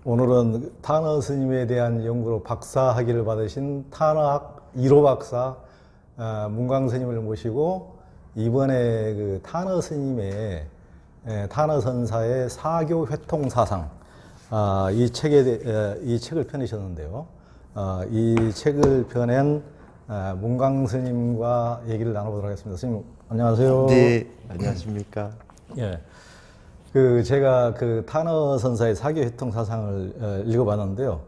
오늘은 타너 스님에 대한 연구로 박사학위를 받으신 타너학 1호 박사 문광 스님을 모시고 이번에 그 타너 스님의 타너 선사의 사교 회통 사상 이 책을 펴내셨는데요. 이 책을 펴낸 문광 스님과 얘기를 나눠보도록 하겠습니다. 스님 안녕하세요. 네, 안녕하십니까? 예. 제가 타너 선사의 사교 회통 사상을 읽어봤는데요.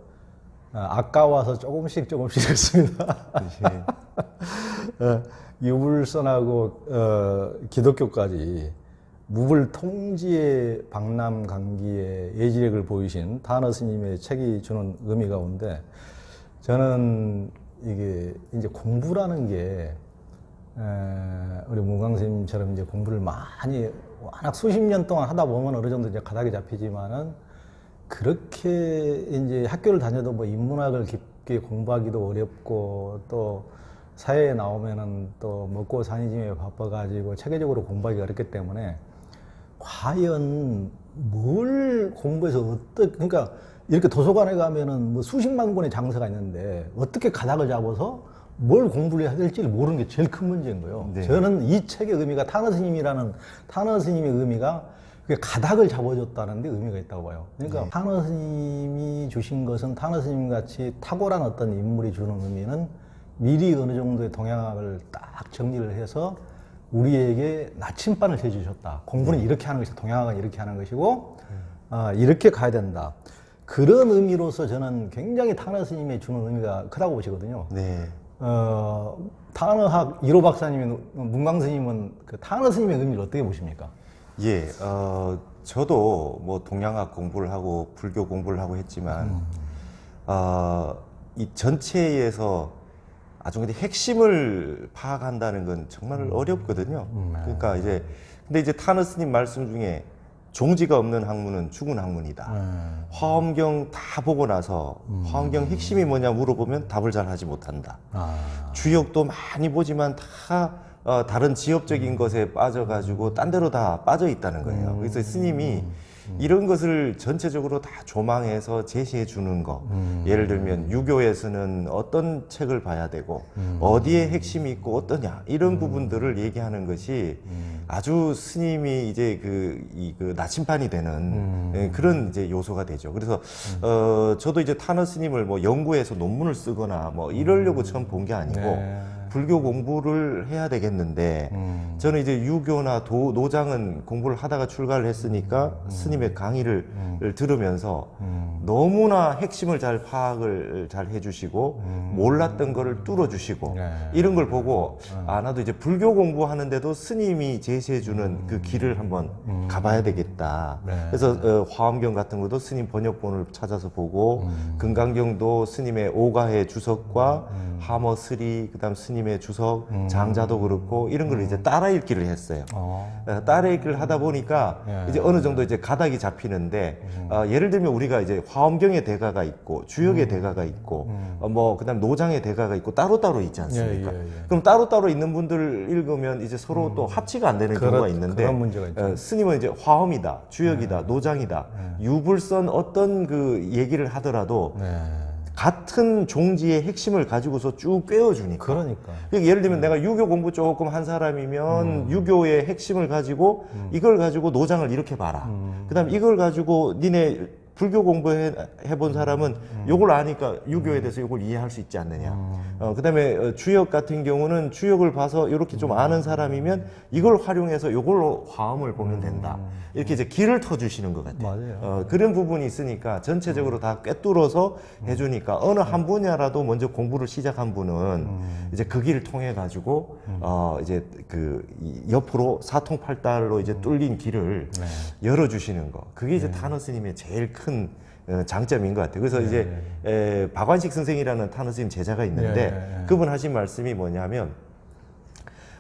아까워서 조금씩 읽습니다. 유불선하고 기독교까지 무불 통지의 방남 강기의 예지력을 보이신 타너 스님의 책이 주는 의미 가운데 저는 이게 이제 공부라는 게 우리 문광 스님처럼 이제 공부를 많이 워낙 수십 년 동안 하다 보면 어느 정도 이제 가닥이 잡히지만은 그렇게 이제 학교를 다녀도 뭐 인문학을 깊게 공부하기도 어렵고 또 사회에 나오면은 또 먹고 사니즘에 바빠가지고 체계적으로 공부하기가 어렵기 때문에 과연 뭘 공부해서 그러니까 이렇게 도서관에 가면은 뭐 수십만 권의 장서가 있는데 어떻게 가닥을 잡아서 뭘 공부를 해야 될지를 모르는 게 제일 큰 문제인 거예요. 네. 저는 이 책의 의미가 타너 스님의 의미가 그게 가닥을 잡아줬다는 데 의미가 있다고 봐요. 그러니까 네. 타너 스님이 주신 것은 타너 스님 같이 탁월한 어떤 인물이 주는 의미는 미리 어느 정도의 동향을 딱 정리를 해서 우리에게 나침반을 해주셨다. 공부는 이렇게 하는 것이 동향은 이렇게 하는 것이고 이렇게 가야 된다. 그런 의미로서 저는 굉장히 타너 스님이 주는 의미가 크다고 보시거든요. 네. 타너학 1호 박사님이 문광 스님은 그 타너 스님의 의미를 어떻게 보십니까? 예, 저도 뭐 동양학 공부를 하고 불교 공부를 하고 했지만, 이 전체에서 아주 근데 핵심을 파악한다는 건 정말 어렵거든요. 그러니까 근데 이제 타너 스님 말씀 중에 종지가 없는 학문은 죽은 학문이다. 화엄경 다 보고 나서 화엄경 핵심이 뭐냐 물어보면 답을 잘 하지 못한다. 주역도 많이 보지만 다 다른 지엽적인 것에 빠져가지고 딴 데로 다 빠져 있다는 거예요. 그래서 스님이 이런 것을 전체적으로 다 조망해서 제시해 주는 거. 예를 들면 유교에서는 어떤 책을 봐야 되고 어디에 핵심이 있고 어떠냐 이런 부분들을 얘기하는 것이 아주 스님이 이제 그 나침반이 되는 그런 이제 요소가 되죠. 그래서 저도 이제 타너 스님을 뭐 연구해서 논문을 쓰거나 뭐 이러려고 처음 본 게 아니고 불교 공부를 해야 되겠는데 저는 이제 유교나 노장은 공부를 하다가 출가를 했으니까 스님의 강의를 들으면서 너무나 핵심을 잘 파악을 잘 해주시고 몰랐던 거를 뚫어주시고 이런 걸 보고 나도 이제 불교 공부하는데도 스님이 제시해주는 그 길을 한번 가봐야 되겠다. 그래서 화엄경 같은 것도 스님 번역본을 찾아서 보고 금강경도 스님의 오가해 주석과 하머스리 그다음 스님의 주석 장자도 그렇고 이런 걸 이제 따라 읽기를 했어요. 따라 읽기를 하다 보니까 이제 어느 정도 이제 가닥이 잡히는데 예를 들면 우리가 이제 화엄경의 대가가 있고 주역의 대가가 있고 뭐 그다음 노장의 대가가 있고 따로따로 있지 않습니까? 그럼 따로따로 있는 분들 읽으면 이제 서로 또 합치가 안 되는 경우가 있는데 그런 문제가 있죠. 스님은 이제 화엄이다, 주역이다, 노장이다, 유불선 어떤 그 얘기를 하더라도 같은 종지의 핵심을 가지고서 쭉 꿰어주니까. 그러니까. 예를 들면 내가 유교 공부 조금 한 사람이면 유교의 핵심을 가지고 이걸 가지고 노장을 이렇게 봐라. 그다음 이걸 가지고 니네 불교 공부해본 사람은 요걸 아니까 유교에 대해서 요걸 이해할 수 있지 않느냐. 그다음에 주역 같은 경우는 주역을 봐서 이렇게 좀 아는 사람이면 이걸 활용해서 요걸로 화음을 보면 된다. 이렇게 이제 길을 터주시는 것 같아요. 맞아요. 그런 부분이 있으니까 전체적으로 다 꿰뚫어서 해주니까 어느 한 분야라도 먼저 공부를 시작한 분은 이제 그 길을 통해 가지고 이제 옆으로 사통팔달로 이제 뚫린 길을 열어주시는 거. 그게 이제 타너 스님의 제일 큰 장점인 것 같아요. 그래서 이제 박완식 선생이라는 타너 스님 제자가 있는데 그분 하신 말씀이 뭐냐면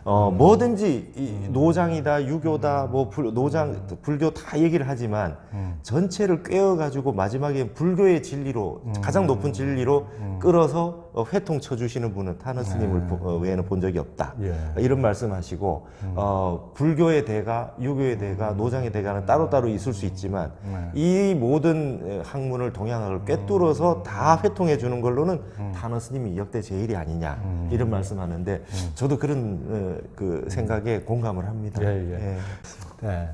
뭐든지 이 노장이다, 유교다, 뭐 불교 다 얘기를 하지만 전체를 꿰어가지고 마지막에 불교의 진리로 가장 높은 진리로 끌어서 회통 쳐주시는 분은 타너 스님을 외에는 본 적이 없다. 예. 이런 말씀하시고 불교의 대가, 유교의 대가, 노장의 대가는 따로따로 있을 수 있지만 이 모든 학문을 동양학을 꿰뚫어서 다 회통해 주는 걸로는 타너 스님이 역대 제일이 아니냐 이런 말씀하는데 저도 그런 그 생각에 공감을 합니다. 예, 예. 예. 네.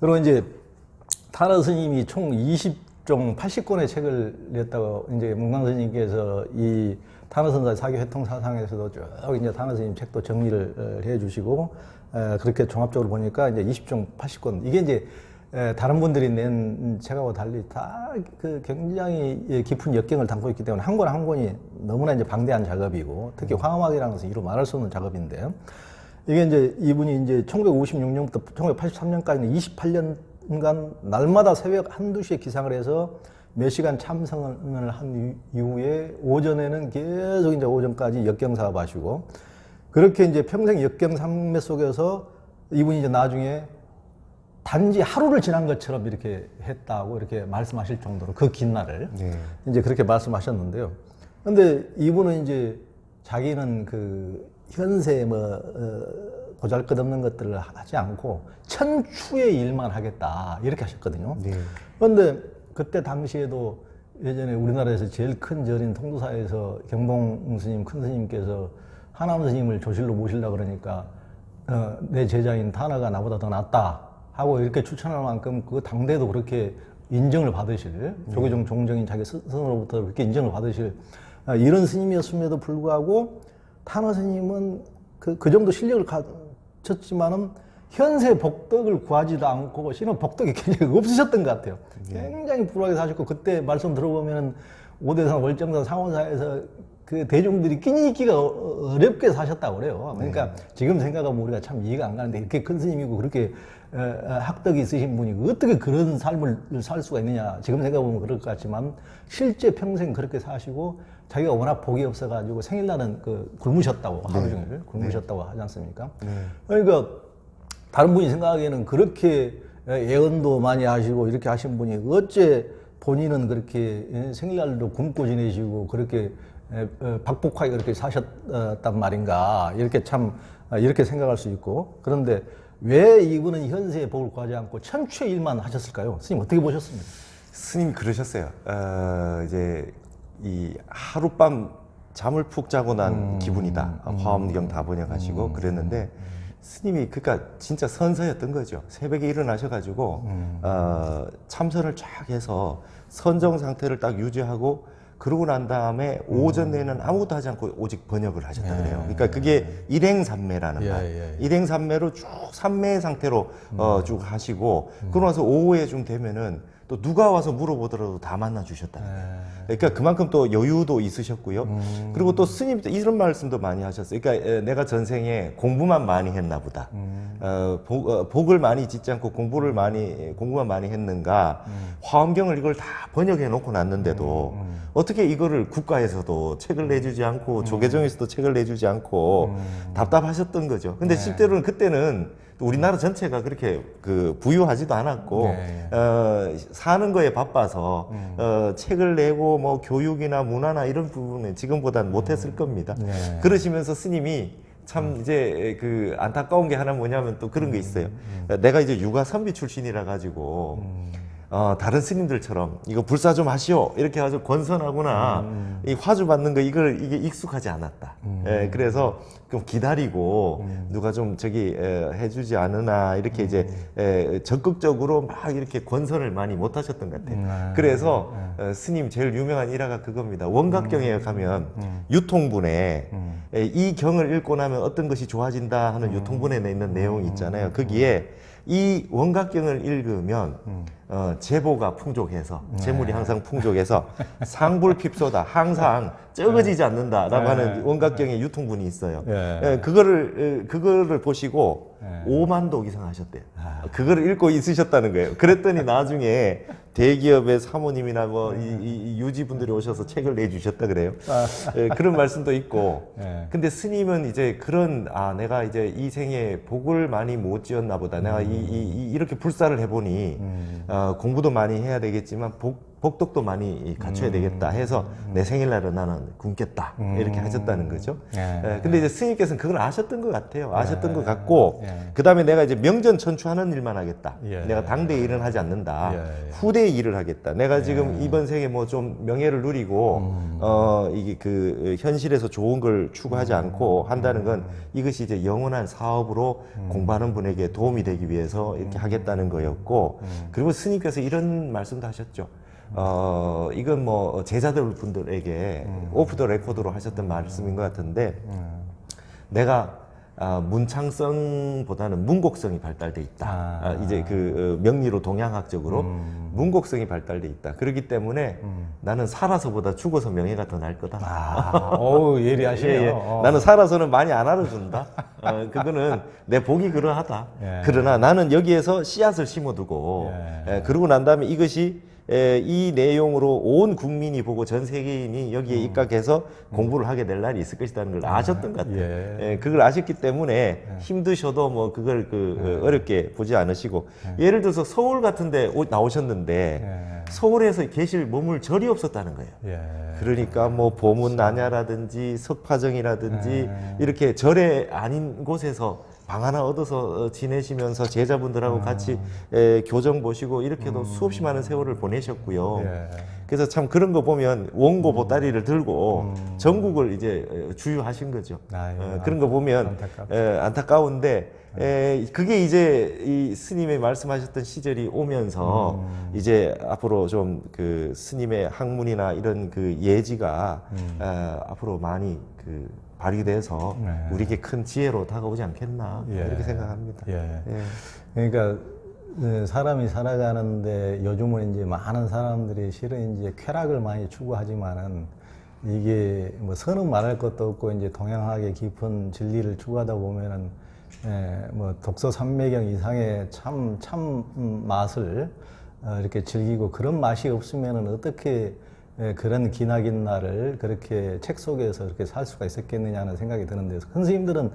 그리고 이제 타너 스님이 총 20종 80권의 책을 냈다고 이제 문광 스님께서 이 타너 선사의 사교 회통 사상에서도 쭉 이제 타너 스님 책도 정리를 해 주시고 그렇게 종합적으로 보니까 이제 20종 80권 이게 이제 다른 분들이 낸 책하고 달리 다 그 굉장히 깊은 역경을 담고 있기 때문에 한 권 한 권이 너무나 이제 방대한 작업이고 특히 화엄학이라는 것은 이루 말할 수 없는 작업인데 이게 이제 이분이 이제 1956년부터 1983년까지는 28년간 날마다 새벽 한두 시에 기상을 해서 몇 시간 참선을 한 이후에 오전에는 계속 이제 오전까지 역경 사업하시고 그렇게 이제 평생 역경 산매 속에서 이분이 이제 나중에 단지 하루를 지난 것처럼 이렇게 했다고 이렇게 말씀하실 정도로 그 긴 날을 이제 그렇게 말씀하셨는데요. 근데 이분은 이제 자기는 그 현세 보잘것없는 것들을 하지 않고 천추의 일만 하겠다 이렇게 하셨거든요. 그런데 그때 당시에도 예전에 우리나라에서 제일 큰 절인 통도사에서 경봉 스님 큰 스님께서 하남 스님을 조실로 모시려고 그러니까 내 제자인 타너가 나보다 더 낫다 하고 이렇게 추천할 만큼 그 당대도 그렇게 인정을 받으실 조계종 종정인 자기 스승으로부터 그렇게 인정을 받으실 이런 스님이었음에도 불구하고 타너 스님은 그 정도 실력을 갖췄지만은 현세 복덕을 구하지도 않고 실은 복덕이 굉장히 없으셨던 것 같아요. 굉장히 불우하게 사셨고 그때 말씀 들어보면 오대산, 월정산, 상원사에서 그 대중들이 끼니있기가 어렵게 사셨다고 그래요. 그러니까 지금 생각하면 우리가 참 이해가 안 가는데 이렇게 큰 스님이고 그렇게 학덕이 있으신 분이 어떻게 그런 삶을 살 수가 있느냐. 지금 생각해보면 그럴 것 같지만 실제 평생 그렇게 사시고 자기가 워낙 복이 없어가지고 생일날은 굶으셨다고 하루 종일 굶으셨다고 하지 않습니까? 그러니까 다른 분이 생각하기에는 그렇게 예언도 많이 하시고 이렇게 하신 분이 어째 본인은 그렇게 생일날도 굶고 지내시고 그렇게 박복하게 그렇게 사셨단 말인가 이렇게 이렇게 생각할 수 있고 그런데 왜 이분은 현세의 복을 구하지 않고 천추의 일만 하셨을까요? 스님 어떻게 보셨습니까? 스님이 그러셨어요. 이제 이 하룻밤 잠을 푹 자고 난 기분이다. 화엄경 다 번역하시고 그랬는데 스님이 그러니까 진짜 선서였던 거죠. 새벽에 일어나셔가지고 참선을 쫙 해서 선정 상태를 딱 유지하고 그러고 난 다음에 오전 내는 아무것도 하지 않고 오직 번역을 하셨다 그래요. 그러니까 그게 일행삼매라는 말. 일행삼매로 쭉 삼매의 상태로 쭉 하시고 그러고 나서 오후에 되면은 또 누가 와서 물어보더라도 다 만나 주셨다. 그러니까 그만큼 또 여유도 있으셨고요. 그리고 또 스님 이런 말씀도 많이 하셨어요. 그러니까 내가 전생에 공부만 많이 했나 보다. 복을 많이 짓지 않고 공부만 많이 했는가. 화엄경을 이걸 다 번역해 놓고 났는데도 어떻게 이거를 국가에서도 책을 내주지 않고 조계종에서도 책을 내주지 않고 답답하셨던 거죠. 근데 실제로는 그때는 우리나라 전체가 그렇게 부유하지도 않았고 사는 거에 바빠서 책을 내고 뭐 교육이나 문화나 이런 부분은 지금보다는 못했을 겁니다. 그러시면서 스님이 참 이제 안타까운 게 하나 뭐냐면 또 그런 게 있어요. 내가 이제 육아 선비 출신이라 가지고 다른 스님들처럼 이거 불사 좀 하시오 이렇게 해서 권선하거나 이 화주 받는 거 이게 익숙하지 않았다. 그래서 좀 기다리고 누가 좀 해주지 않으나 이렇게 이제 적극적으로 막 이렇게 권선을 많이 못 하셨던 것 같아요. 그래서 스님 제일 유명한 일화가 그겁니다. 원각경에 가면 유통분에 이 경을 읽고 나면 어떤 것이 좋아진다 하는 유통분에 있는 내용이 있잖아요. 거기에 이 원각경을 읽으면 재보가 풍족해서 재물이 항상 풍족해서 상불핍소다 항상 적어지지 않는다라고 하는 원각경의 유통분이 있어요. 그거를 보시고 5만 독 이상 하셨대요. 그거를 읽고 있으셨다는 거예요. 그랬더니 나중에 대기업의 사모님이나 이 유지분들이 오셔서 책을 내주셨다 그래요. 그런 말씀도 있고. 근데 스님은 이제 내가 이제 이 생에 복을 많이 못 지었나 보다. 내가 이렇게 불사를 해보니 공부도 많이 해야 되겠지만 복덕도 많이 갖춰야 되겠다 해서 내 생일날은 나는 굶겠다 이렇게 하셨다는 거죠. 근데 이제 스님께서는 그걸 아셨던 것 같아요. 아셨던 것 같고 그 다음에 내가 이제 명전천추하는 일만 하겠다. 내가 당대 일은 하지 않는다. 후대 일을 하겠다. 내가 지금 이번 생에 뭐 좀 명예를 누리고 이게 그 현실에서 좋은 걸 추구하지 않고 한다는 건 이것이 이제 영원한 사업으로 공부하는 분에게 도움이 되기 위해서 이렇게 하겠다는 거였고 그리고 스님께서 이런 말씀도 하셨죠. 이건 뭐 제자들 분들에게 오프 더 레코드로 하셨던 말씀인 것 같은데 내가 문창성보다는 문곡성이 발달돼 있다. 이제 그 명리로 동양학적으로 문곡성이 발달돼 있다. 그렇기 때문에 나는 살아서보다 죽어서 명예가 더 날 거다. 어우, 예리하시네요. 나는 살아서는 많이 안 알아준다. 그거는 내 복이 그러하다. 그러나 나는 여기에서 씨앗을 심어두고 그러고 난 다음에 이것이 이 내용으로 온 국민이 보고 전 세계인이 여기에 입각해서 공부를 하게 될 날이 있을 것이라는 걸 아셨던 것 같아요. 그걸 아셨기 때문에 힘드셔도 뭐 그걸 어렵게 보지 않으시고 예를 들어서 서울 같은데 나오셨는데 서울에서 계실 머물 절이 없었다는 거예요. 그러니까 뭐 보문난야라든지 석파정이라든지 이렇게 절에 아닌 곳에서 방 하나 얻어서 지내시면서 제자분들하고 같이 교정 보시고 이렇게도 수없이 많은 세월을 보내셨고요. 그래서 참 그런 거 보면 원고 보따리를 들고 전국을 이제 주유하신 거죠. 그런 거 보면 안타까운데 그게 이제 이 스님의 말씀하셨던 시절이 오면서 이제 앞으로 좀 그 스님의 학문이나 이런 그 예지가 앞으로 많이 그 발휘돼서 우리에게 큰 지혜로 다가오지 않겠나 이렇게 생각합니다. 그러니까 사람이 살아가는데 요즘은 이제 많은 사람들이 실은 이제 쾌락을 많이 추구하지만은 이게 뭐 선은 말할 것도 없고 이제 동양학의 깊은 진리를 추구하다 보면은 뭐 독서 삼매경 이상의 참 맛을 이렇게 즐기고 그런 맛이 없으면은 어떻게 그런 기나긴 날을 그렇게 책 속에서 이렇게 살 수가 있었겠느냐는 생각이 드는데 큰 스님들은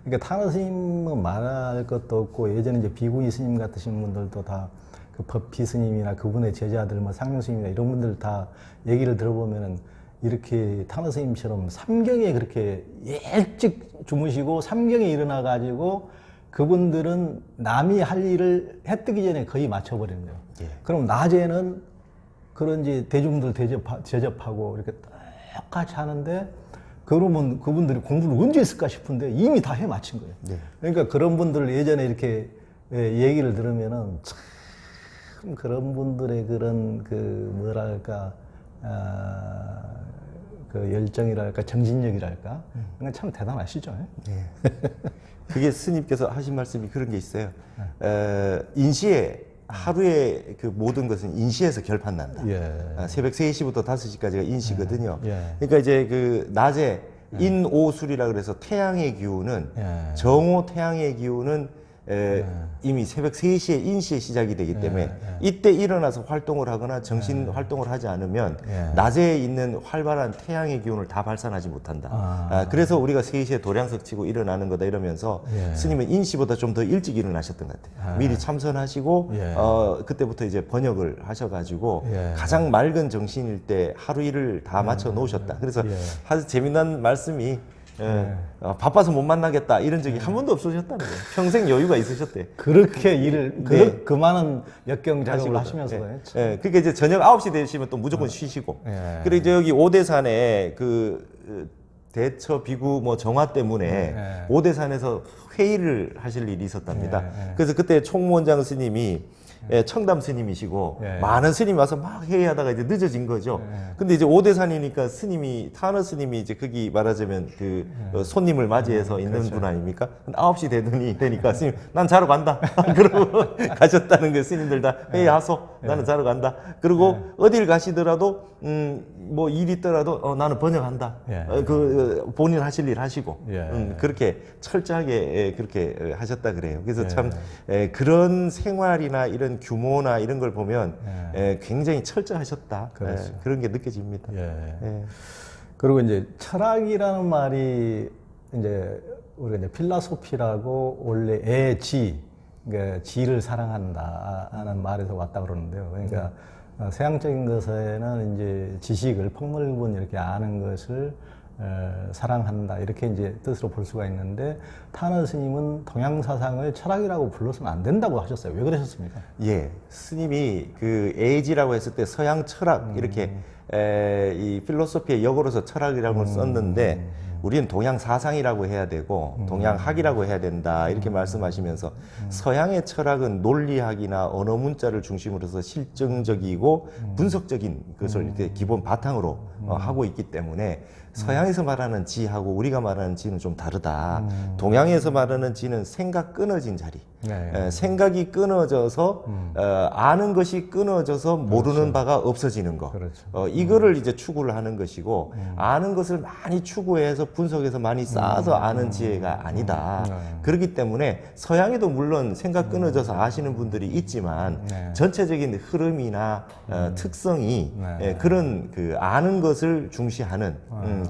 그러니까 타너 스님은 말할 것도 없고 예전에 이제 비구니 스님 같으신 분들도 다 그 법비 스님이나 그분의 제자들 뭐 상용 스님이나 이런 분들 다 얘기를 들어보면은 이렇게 타너 스님처럼 삼경에 그렇게 일찍 주무시고 삼경에 일어나 가지고 그분들은 남이 할 일을 해 뜨기 전에 거의 맞춰버리는 거예요. 그럼 낮에는 그런 이제 대중들 대접하고 이렇게 똑같이 하는데 그러면 그분들이 공부를 언제 했을까 싶은데 이미 다 해 마친 거예요. 그러니까 그런 분들 예전에 이렇게 얘기를 들으면은 참 그런 분들의 그런 그 뭐랄까 그 열정이랄까 정신력이랄까 그건 참 대단하시죠. 그게 스님께서 하신 말씀이 그런 게 있어요. 인시에 하루에 그 모든 것은 인시에서 결판난다. 새벽 3시부터 5시까지가 인시거든요. 그러니까 이제 그 낮에 인오술이라 그래서 태양의 기운은 정오 태양의 기운은 이미 새벽 3시에 인시에 시작이 되기 때문에 이때 일어나서 활동을 하거나 정신 활동을 하지 않으면 낮에 있는 활발한 태양의 기운을 다 발산하지 못한다. 그래서 우리가 3시에 도량석 치고 일어나는 거다 이러면서 스님은 인시보다 좀 더 일찍 일어나셨던 것 같아요. 미리 참선하시고 그때부터 이제 번역을 하셔가지고 가장 맑은 정신일 때 하루 일을 다 맞춰 놓으셨다. 그래서 아주 재미난 말씀이 바빠서 못 만나겠다 이런 적이 한 번도 없으셨다는 거예요. 평생 여유가 있으셨대. 그렇게 일을 그 많은 역경 작업을 하시면서도 그러니까 이제 저녁 9시 되시면 또 무조건 쉬시고 그리고 이제 여기 오대산에 그 대처 비구 뭐 정화 때문에 오대산에서 회의를 하실 일이 있었답니다. 그래서 그때 총무원장 스님이 청담 스님이시고 많은 스님이 와서 막 회의하다가 이제 늦어진 거죠. 근데 이제 오대산이니까 스님이 타너 스님이 이제 거기 말하자면 그 손님을 맞이해서 있는 분 아닙니까? 9시 되니까 스님 난 자러 간다. 그러고 가셨다는 거 스님들 다 회의하소. 나는 자러 간다. 그리고 어딜 가시더라도 뭐 일 있더라도 나는 번역한다. 그 본인 하실 일 하시고 그렇게 철저하게 그렇게 하셨다 그래요. 그래서 참 그런 생활이나 이런 규모나 이런 걸 보면 굉장히 철저하셨다. 그런 게 느껴집니다. 그리고 이제 철학이라는 말이 이제 우리가 이제 필라소피라고 원래 애지, 그러니까 지를 사랑한다 하는 말에서 왔다 그러는데요. 그러니까 서양적인 것에는 이제 지식을 폭넓은 이렇게 아는 것을 사랑한다 이렇게 이제 뜻으로 볼 수가 있는데 타너 스님은 동양 사상을 철학이라고 불러서는 안 된다고 하셨어요. 왜 그러셨습니까? 예, 스님이 그 에이지라고 했을 때 서양 철학 이렇게 이 필로소피의 역으로서 철학이라고 썼는데 우리는 동양 사상이라고 해야 되고 동양학이라고 해야 된다 이렇게 말씀하시면서 서양의 철학은 논리학이나 언어 문자를 중심으로서 실증적이고 분석적인 것을 이렇게 기본 바탕으로 하고 있기 때문에 서양에서 말하는 지하고 우리가 말하는 지는 좀 다르다. 동양에서 말하는 지는 생각 끊어진 자리. 네. 생각이 끊어져서 아는 것이 끊어져서 모르는 바가 없어지는 거. 그렇죠. 이거를 이제 추구를 하는 것이고 아는 것을 많이 추구해서 분석해서 많이 쌓아서 아는 지혜가 아니다. 그렇기 때문에 서양에도 물론 생각 끊어져서 아시는 분들이 있지만 네. 전체적인 흐름이나 특성이 네. 그런 그 아는 것을 중시하는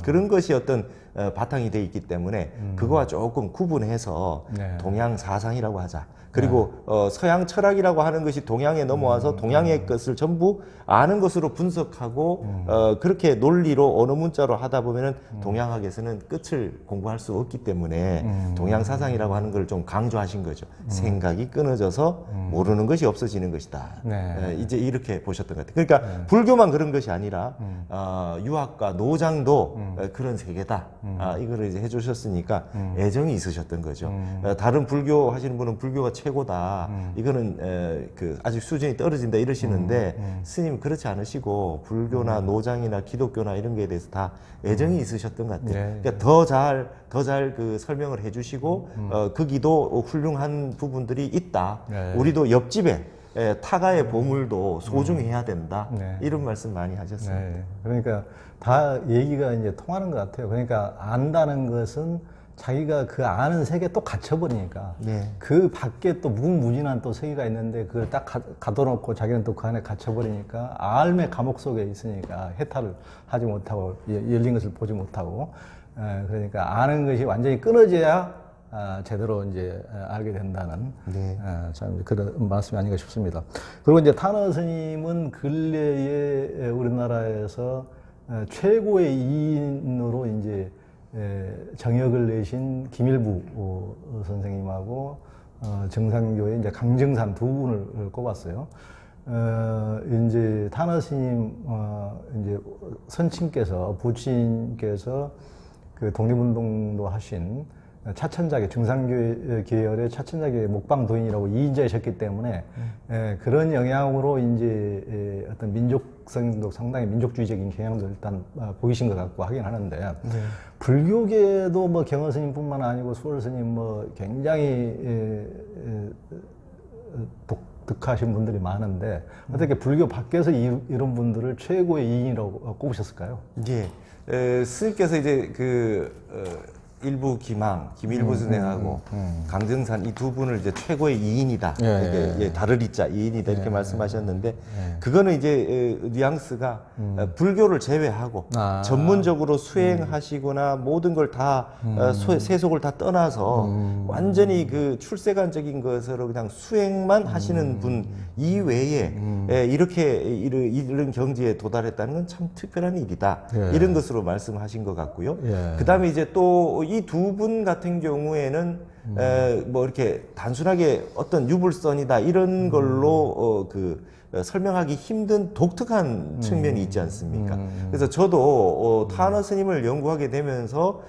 그런 것이 어떤 바탕이 돼 있기 때문에 그거와 조금 구분해서 네. 동양 사상이라고 하자. 그리고 서양 철학이라고 하는 것이 동양에 넘어와서 동양의 것을 전부 아는 것으로 분석하고 그렇게 논리로 언어 문자로 하다 보면은 동양학에서는 끝을 공부할 수 없기 때문에 동양 사상이라고 하는 걸 좀 강조하신 거죠. 생각이 끊어져서 모르는 것이 없어지는 것이다. 네. 이제 이렇게 보셨던 것 같아요. 그러니까 불교만 그런 것이 아니라 유학과 노장도 그런 세계다. 이거를 이제 해주셨으니까 애정이 있으셨던 거죠. 다른 불교 하시는 분은 불교가 최고다. 이거는 그 아직 수준이 떨어진다 이러시는데 스님 그렇지 않으시고 불교나 노장이나 기독교나 이런 거에 대해서 다 애정이 있으셨던 것 같아요. 네. 그러니까 더 잘 그 설명을 해주시고 거기도 훌륭한 부분들이 있다. 네. 우리도 옆집에 타가의 보물도 소중해야 된다. 네. 이런 말씀 많이 하셨습니다. 네. 그러니까 다 얘기가 이제 통하는 것 같아요. 그러니까 안다는 것은 자기가 그 아는 세계에 또 갇혀버리니까 네. 그 밖에 또 무궁무진한 또 세계가 있는데 그걸 딱 가둬놓고 자기는 또 그 안에 갇혀버리니까 알매 감옥 속에 있으니까 해탈을 하지 못하고 열린 것을 보지 못하고 그러니까 아는 것이 완전히 끊어져야 제대로 이제 알게 된다는 네. 참 그런 말씀이 아닌가 싶습니다. 그리고 이제 타너 스님은 근래에 우리나라에서 최고의 이인으로 이제 정역을 내신 김일부 선생님하고 정상교의 이제 강정산 두 분을 꼽았어요. 이제 타너 스님 이제 선친께서 부친께서 그 독립운동도 하신 차천자계 중상교 계열의 차천자계 목방도인이라고 이인자이셨기 때문에 그런 영향으로 이제 어떤 민족성도 상당히 민족주의적인 경향도 일단 보이신 것 같고 하긴 하는데 네. 불교계도 뭐 경허 스님뿐만 아니고 수월 스님 뭐 굉장히 독특하신 분들이 많은데 어떻게 불교 밖에서 이런 분들을 최고의 이인이라고 꼽으셨을까요? 예. 스님께서 이제 일부 김일부 선생하고 강정산 이 두 분을 이제 최고의 이인이다. 이렇게 다르리자 이인이다 이렇게 말씀하셨는데 그거는 이제 뉘앙스가 불교를 제외하고 전문적으로 수행하시거나 모든 걸 다 세속을 다 떠나서 완전히 그 출세관적인 것으로 그냥 수행만 하시는 분 이외에 이렇게 이런 경지에 도달했다는 건 참 특별한 일이다. 이런 것으로 말씀하신 것 같고요. 그다음에 이제 또 이 두 분 같은 경우에는 뭐 이렇게 단순하게 어떤 유불선이다 이런 걸로 설명하기 힘든 독특한 측면이 있지 않습니까? 그래서 저도 타너 스님을 연구하게 되면서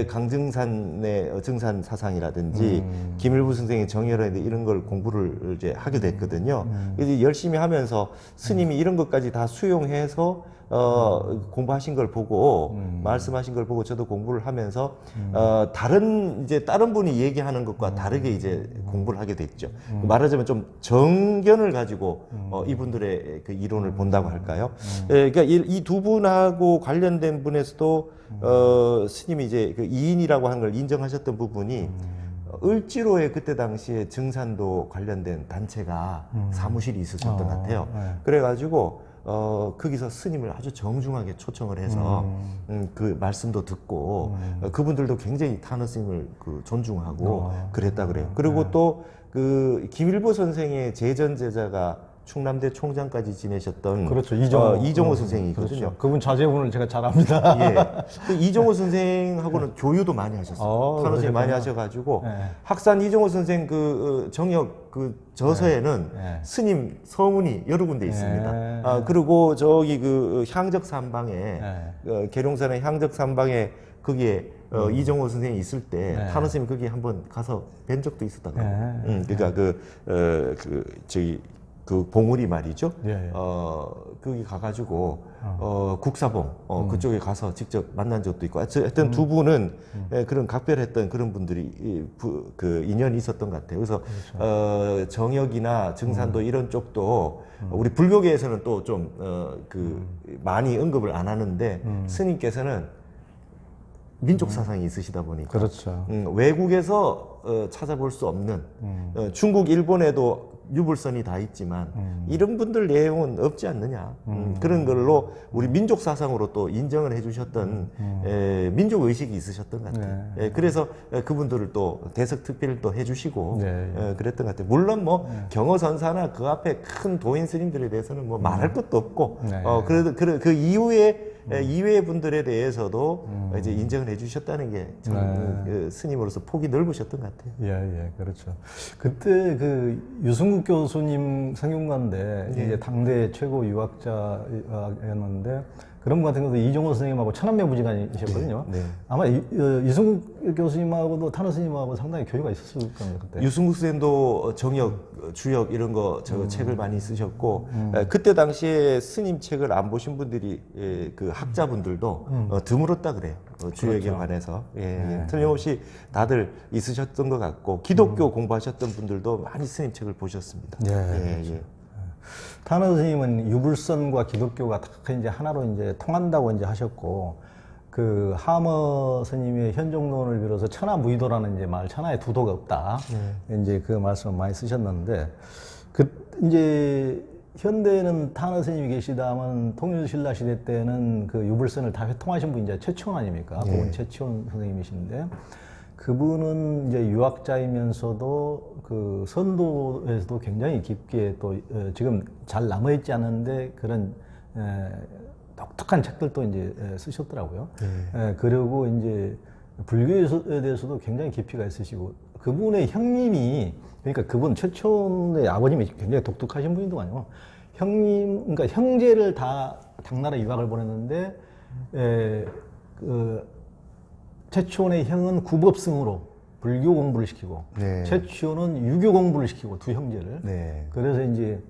강정산의 정산 사상이라든지 김일부 선생의 정열에 이런 걸 공부를 이제 하게 됐거든요. 이제 열심히 하면서 스님이 이런 것까지 다 수용해서 공부하신 걸 보고 말씀하신 걸 보고 저도 공부를 하면서 다른 분이 얘기하는 것과 다르게 이제 공부를 하게 됐죠. 말하자면 좀 정견을 가지고 이분들의 그 이론을 본다고 할까요? 그러니까 이 두 분하고 관련된 분에서도 스님이 이제 그 이인이라고 하는 걸 인정하셨던 부분이 을지로에 그때 당시에 증산도 관련된 단체가 사무실이 있으셨던 것 같아요. 그래가지고 거기서 스님을 아주 정중하게 초청을 해서 그 말씀도 듣고 그분들도 굉장히 타너 스님을 존중하고 그랬다 그래요. 그리고 또 그 김일보 선생의 제전 제자가 충남대 총장까지 지내셨던 그렇죠. 이정호 선생이거든요. 그렇죠. 그분 자제분을 제가 잘 압니다. 예. 그 이정호 선생하고는 교류도 많이 하셨어요. 탄원 선생님 많이 하셔가지고 네. 학산 이정호 선생 그 정역 그 저서에는 네. 스님 서문이 여러 군데 있습니다. 네. 그리고 저기 그 향적산방에 네. 계룡산의 향적산방에 거기에 이정호 선생이 있을 때 네. 탄원 선생님이 거기 한번 가서 뵌 적도 있었다고. 네. 그러니까 저기 그 봉우리 말이죠. 예, 예. 거기 가가지고 국사봉 그쪽에 가서 직접 만난 적도 있고 하여튼 두 분은 그런 각별했던 그런 분들이 그 인연이 있었던 것 같아요. 그래서 그렇죠. 정역이나 증산도 이런 쪽도 우리 불교계에서는 또 좀 많이 언급을 안 하는데 스님께서는 민족 사상이 있으시다 보니까 그렇죠. 외국에서 찾아볼 수 없는 중국, 일본에도 유불선이 다 있지만 이런 분들 내용은 없지 않느냐 그런 걸로 우리 민족 사상으로 또 인정을 해주셨던 민족 의식이 있으셨던 것 같아요. 네. 그래서 그분들을 또 대석 특별을 또 해주시고 네. 그랬던 것 같아요. 물론 뭐 경허선사나 그 앞에 큰 도인 스님들에 대해서는 뭐 말할 것도 없고 네. 그래도 그 이후에 이외의 분들에 대해서도 이제 인정을 해주셨다는 게 참 스님으로서 폭이 넓으셨던 것 같아요. 예, 그렇죠. 그때 그 유승국 교수님 성균관대 이제 당대 최고 유학자였는데 그런 분 같은 경우도 이종호 선생님하고 천안매부지간이셨거든요. 네. 아마 유승국 교수님하고도 탄원 스님하고 상당히 교류가 있었을 겁니다. 그때. 유승국 선생도 정역, 주역 이런 거 저 책을 많이 쓰셨고 그때 당시에 스님 책을 안 보신 분들이 그 학자분들도 드물었다 그래요. 주역에 그렇죠. 관해서 틀림없이 다들 있으셨던 것 같고 기독교 공부하셨던 분들도 많이 스님 책을 보셨습니다. 그렇죠. 탄원 스님은 유불선과 기독교가 다 이제 하나로 이제 통한다고 이제 하셨고, 그 하머 스님의 현종론을 빌어서 천하무의도라는 이제 말, 천하에 두 도가 없다. 이제 그 말씀을 많이 쓰셨는데, 이제 현대에는 탄원 스님이 계시다면 통일신라 시대 때는 그 유불선을 다 회통하신 분이 이제 최치원 아닙니까? 고은 최치원 선생님이신데, 그분은 이제 유학자이면서도 그 선도에서도 굉장히 깊게 또 지금 잘 남아있지 않은데 그런 독특한 책들도 이제 쓰셨더라고요. 그리고 이제 불교에 대해서도 굉장히 깊이가 있으시고 그분의 형님이 그러니까 그분 최초의 아버님이 굉장히 독특하신 분이더만요. 그러니까 형제를 다 당나라 유학을 보냈는데 최초의 형은 구법승으로 불교 공부를 시키고 최초는 유교 공부를 시키고 두 형제를. 그래서 이제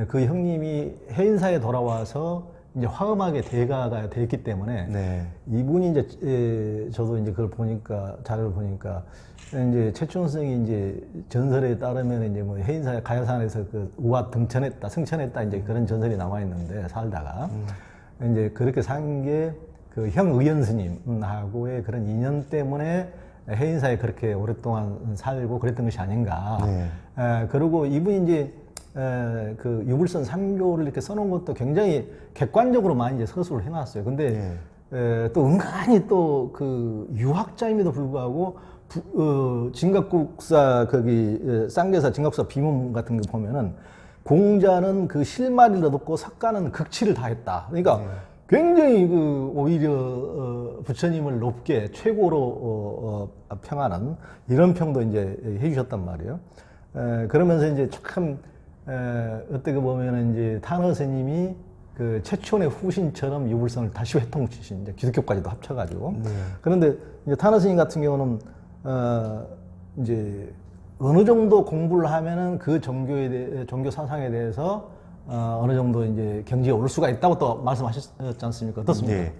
그 형님이 해인사에 돌아와서 이제 화엄하게 대가가 됐기 때문에 이분이 이제 저도 이제 그걸 보니까 자료를 보니까 이제 최춘 선생이 이제 전설에 따르면 이제 뭐 해인사 가야산에서 그 우화 등천했다, 승천했다 이제 그런 전설이 남아 있는데 살다가 이제 그렇게 산 게 그 형 의연 스님하고의 그런 인연 때문에 해인사에 그렇게 오랫동안 살고 그랬던 것이 아닌가. 그리고 이분이 이제 그 유불선 3교를 이렇게 써놓은 것도 굉장히 객관적으로 많이 이제 서술을 해놨어요. 근데 또 은근히 또 그 유학자임에도 불구하고 진갑국사 거기 쌍계사 진갑국사 비문 같은 거 보면은 공자는 그 실마리를 얻었고 석가는 극치를 다했다. 그러니까 굉장히 그 오히려 부처님을 높게 최고로 평하는 이런 평도 이제 해주셨단 말이에요. 그러면서 이제 참 어떻게 보면은 이제 탄허 스님이 그 최초의 후신처럼 유불선을 다시 회통시킨 이제 기독교까지도 합쳐가지고. 그런데 이제 탄허 스님 같은 경우는 이제 어느 정도 공부를 하면은 그 종교 사상에 대해서 어느 정도 이제 경지에 오를 수가 있다고 또 말씀하셨지 않습니까? 어떻습니까?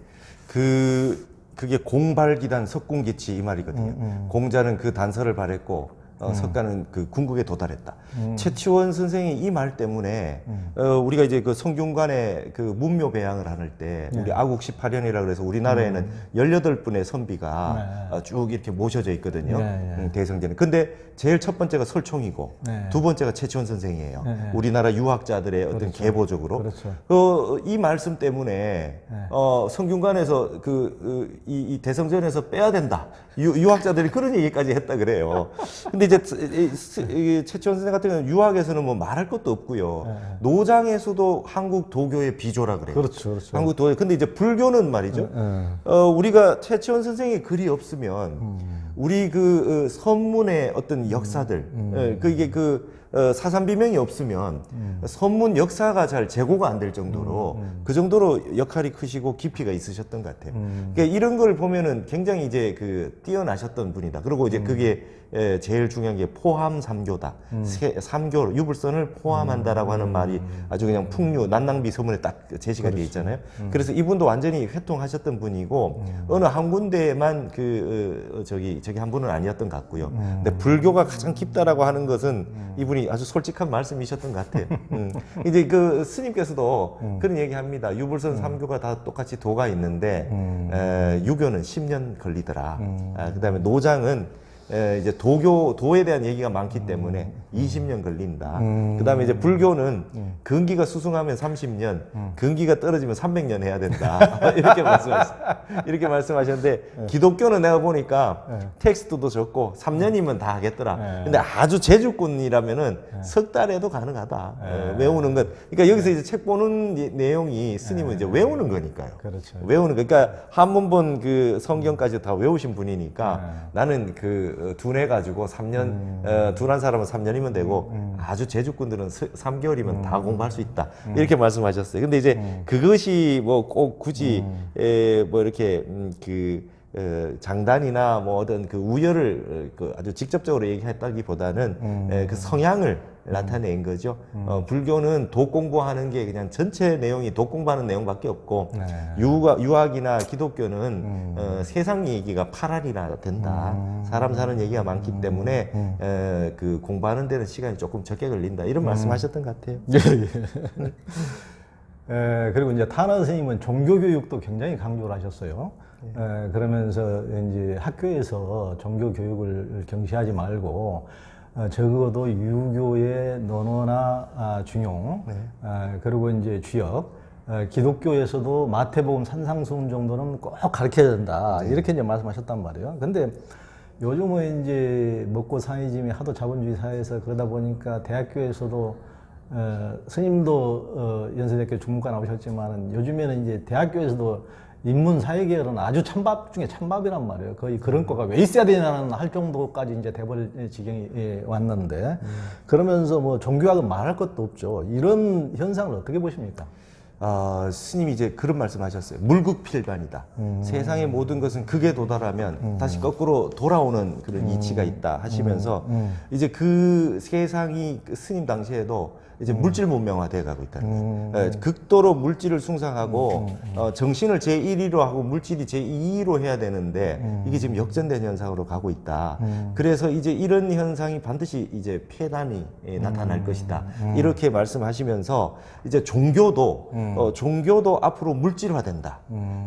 그게 공발기단 석궁기치 이 말이거든요. 공자는 그 단서를 발했고 석가는 그 궁극에 도달했다. 최치원 선생이 이 말 때문에 우리가 이제 그 성균관에 그 문묘 배양을 하는 때 우리 아국 18년이라 그래서 우리나라에는 18분의 선비가 쭉 이렇게 모셔져 있거든요. 대성전에. 근데 제일 첫 번째가 설총이고 두 번째가 최치원 선생이에요. 우리나라 유학자들의 어떤 계보적으로. 이 말씀 때문에 성균관에서 이 대성전에서 빼야 된다. 유학자들이 그런 얘기까지 했다 그래요. 근데 이제 최치원 선생 같은 경우는 유학에서는 뭐 말할 것도 없고요. 노장에서도 한국 도교의 비조라 그래요. 그렇죠, 그렇죠. 한국 도교. 근데 이제 불교는 말이죠. 우리가 최치원 선생의 글이 없으면 우리 그 선문의 어떤 역사들, 그게 사산비명이 없으면 선문 역사가 잘 제고가 안 될 정도로 그 정도로 역할이 크시고 깊이가 있으셨던 것 같아요. 그러니까 이런 걸 보면은 굉장히 이제 그 뛰어나셨던 분이다. 그리고 이제 그게 제일 중요한 게 포함 삼교다. 삼교 유불선을 포함한다라고 하는 말이 아주 그냥 풍류 난낭비 서문에 딱 제시가 되어 있잖아요. 그래서 이분도 완전히 회통하셨던 분이고 어느 한 군데만 저기 한 분은 아니었던 것 같고요. 근데 불교가 가장 깊다라고 하는 것은 이분이 아주 솔직한 말씀이셨던 것 같아요. 이제 그 스님께서도 그런 얘기합니다. 유불선 삼교가 다 똑같이 도가 있는데 유교는 10년 걸리더라. 그다음에 노장은 이제 도에 대한 얘기가 많기 때문에 20년 걸린다. 그다음에 이제 불교는 근기가 수승하면 30년, 근기가 떨어지면 300년 해야 된다. 이렇게 말씀하셨는데 기독교는 내가 보니까 텍스트도 적고 3년이면 다 하겠더라. 근데 아주 재주꾼이라면은 석 달에도 가능하다. 외우는 것. 그러니까 여기서 이제 책 보는 내용이 스님은 이제 외우는 거니까요. 그렇죠. 외우는 거. 그러니까 한문 본 그 성경까지 다 외우신 분이니까 나는 둔해 가지고 3년 둔한 사람은 3년이면 되고 아주 재주꾼들은 3개월이면 다 공부할 수 있다. 이렇게 말씀하셨어요. 근데 이제 그것이 뭐 꼭 굳이 뭐 이렇게 장단이나 뭐 어떤 그 우열을 아주 직접적으로 얘기했다기보다는 그 성향을 나타낸 거죠. 불교는 도 공부하는 게 그냥 전체 내용이 도 공부하는 내용밖에 없고 유학이나 기독교는 세상 얘기가 8알이나 된다. 사람 사는 얘기가 많기 때문에 그 공부하는 데는 시간이 조금 적게 걸린다. 이런 말씀하셨던 것 같아요. 그리고 이제 타나 선생님은 종교교육도 굉장히 강조를 하셨어요. 그러면서 이제 학교에서 종교교육을 경시하지 말고 적어도 유교의 논어나 중용, 그리고 이제 주역, 기독교에서도 마태복음 산상수훈 정도는 꼭 가르쳐야 된다. 이렇게 이제 말씀하셨단 말이에요. 근데 요즘은 이제 먹고 사니즘이 하도 자본주의 사회에서 그러다 보니까 대학교에서도 스님도 연세대학교 중문과 나오셨지만 요즘에는 이제 대학교에서도 인문사회계열은 아주 찬밥 중에 찬밥이란 말이에요. 거의 그런 거가 왜 있어야 되냐는 할 정도까지 이제 돼버릴 지경이 왔는데 그러면서 뭐 종교학은 말할 것도 없죠. 이런 현상을 어떻게 보십니까? 스님이 이제 그런 말씀하셨어요. 물극필반이다. 세상의 모든 것은 극에 도달하면 다시 거꾸로 돌아오는 그런 이치가 있다 하시면서 이제 그 세상이 스님 당시에도 이제 물질 문명화돼 가고 있다는 거예요. 극도로 물질을 숭상하고 정신을 제1위로 하고 물질이 제2위로 해야 되는데 이게 지금 역전된 현상으로 가고 있다. 그래서 이제 이런 현상이 반드시 이제 폐단이 나타날 것이다. 이렇게 말씀하시면서 이제 종교도 앞으로 물질화된다.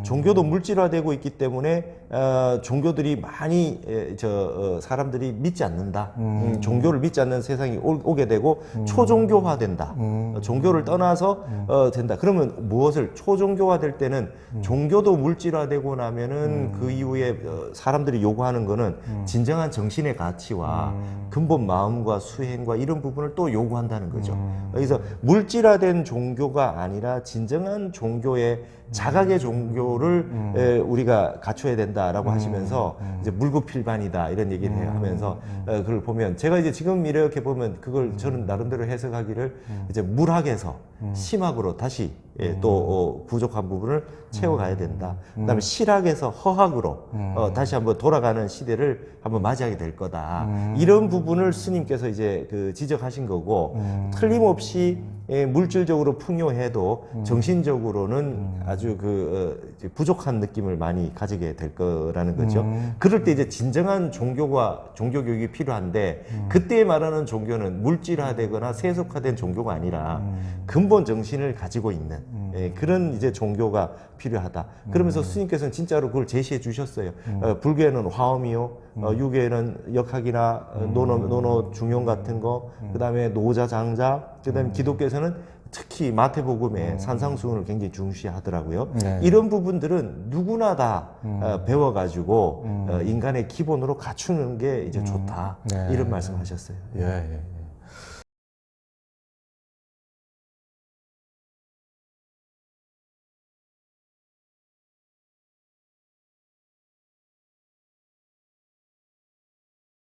종교도 물질화되고 있기 때문에 종교들이 많이 사람들이 믿지 않는다. 종교를 믿지 않는 세상이 오게 되고 초종교화 된다. 종교를 떠나서 된다. 그러면 무엇을 초종교화될 때는 종교도 물질화되고 나면은 그 이후에 사람들이 요구하는 거는 진정한 정신의 가치와 근본 마음과 수행과 이런 부분을 또 요구한다는 거죠. 그래서 물질화된 종교가 아니라 진정한 종교의 자각의 종교를 우리가 갖춰야 된다라고 하시면서 이제 물구필반이다 이런 얘기를 하면서 그걸 보면 제가 이제 지금 이렇게 보면 그걸 저는 나름대로 해석하기를 이제 물학에서 심학으로 다시 또 부족한 부분을 채워가야 된다. 그다음에 실학에서 허학으로 다시 한번 돌아가는 시대를 한번 맞이하게 될 거다. 이런 부분을 스님께서 이제 지적하신 거고 틀림없이 물질적으로 풍요해도 정신적으로는 아주 부족한 느낌을 많이 가지게 될 거라는 거죠. 그럴 때 이제 진정한 종교 교육이 필요한데 그때 말하는 종교는 물질화되거나 세속화된 종교가 아니라 근본 정신을 가지고 있는 예, 그런 이제 종교가 필요하다. 그러면서 스님께서는 진짜로 그걸 제시해 주셨어요. 불교에는 화엄이요, 유교에는 역학이나 논어 중용 같은 거, 그다음에 노자 장자, 그다음에 기독교에서는 특히 마태복음에 산상수훈을 굉장히 중시하더라고요. 네. 이런 부분들은 누구나 다 배워가지고 인간의 기본으로 갖추는 게 이제 좋다. 네. 이런 말씀하셨어요. 예, 예.